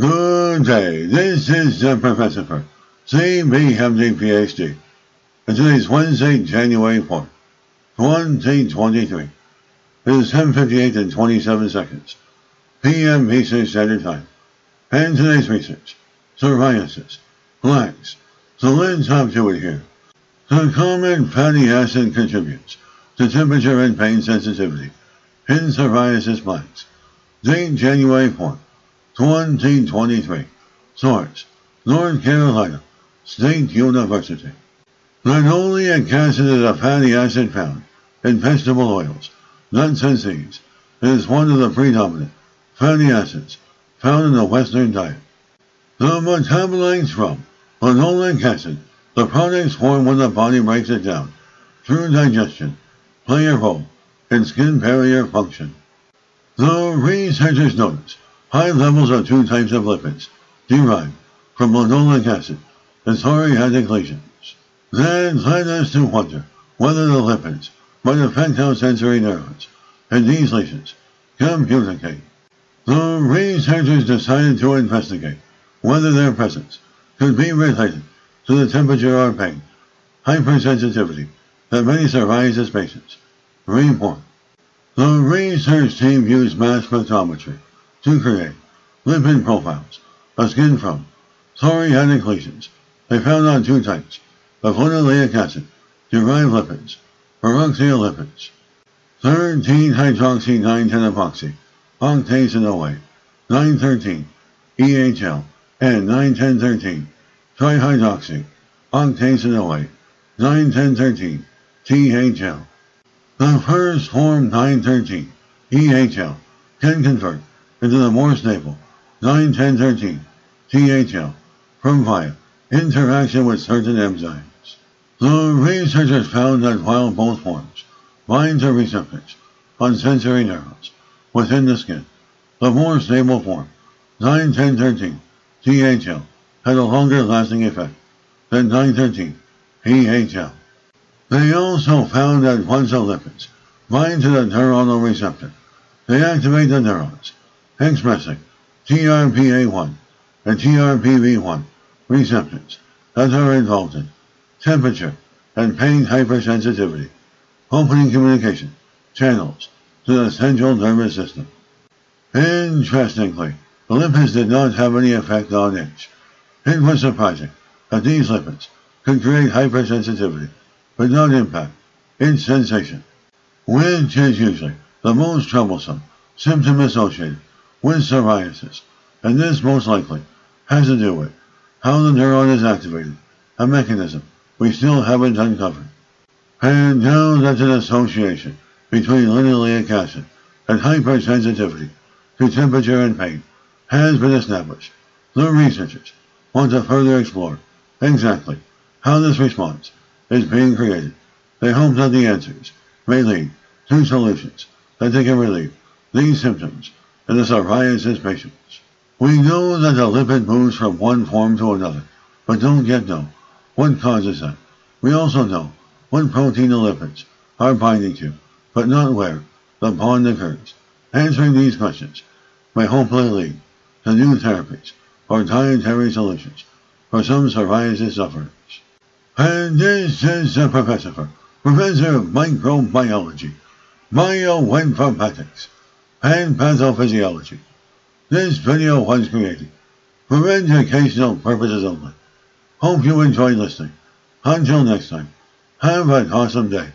Good day, this is the Professopher, CBMD PhD, and today's Wednesday, January 4th, 2023. It is 10:58 and 27 seconds, p.m. Eastern Standard Time, and today's research, psoriasis, plaques. So let's hop to it here. The common fatty acid contributes to temperature and pain sensitivity in psoriasis plaques. Date January 4th, 2023. Source: North Carolina State University. Linoleic acid is a fatty acid found in vegetable oils, nuts, and seeds. It is one of the predominant fatty acids found in the Western diet. The metabolites from linoleic acid, the products formed when the body breaks it down through digestion, play a role in skin barrier function. The researchers noticed high levels of two types of lipids derived from linoleic acid in psoriatic lesions. That led us to wonder whether the lipids might affect how sensory neurons in these lesions communicate. The researchers decided to investigate whether their presence could be related to the temperature or pain hypersensitivity that many psoriasis patients report. The research team used mass spectrometry to create lipid profiles of skin from psoriatic lesions. They found on two types of linoleic acid-derived lipids, peroxylipids, 13-hydroxy-9,10-epoxy, octase and OA, 9,13, EHL, and 9,10-13, trihydroxy, octase and OA, 9,10-13, THL. The first form 9,13, EHL, can convert into the more stable 9,10-13, THL, from via interaction with certain enzymes. The researchers found that while both forms bind to receptors on sensory neurons within the skin, the more stable form, 9,10-13, THL, had a longer lasting effect than 9,13, EHL. They also found that once the lipids bind to the neuronal receptor, they activate the neurons expressing TRPA1 and TRPV1 receptors that are involved in temperature and pain hypersensitivity, opening communication channels to the central nervous system. Interestingly, the lipids did not have any effect on itch. It was surprising that these lipids could create hypersensitivity but not impact itch sensation, which is usually the most troublesome symptom associated with psoriasis, and this most likely has to do with how the neuron is activated, a mechanism we still haven't uncovered. And now that an association between linoleic acid and hypersensitivity to temperature and pain has been established, the researchers want to further explore exactly how this response is being created. They hope that the answers may lead to solutions that they can relieve these symptoms in the psoriasis patients. We know that the lipid moves from one form to another, but don't yet know what causes that. We also know what protein the lipids are binding to, but not where the bond occurs. Answering these questions may hopefully lead to new therapies or dietary solutions for some psoriasis sufferers. And this is the Professor, Professor of Microbiology, Bioinformatics, and Pathophysiology. This video was created for educational purposes only. Hope you enjoyed listening. Until next time, have an awesome day.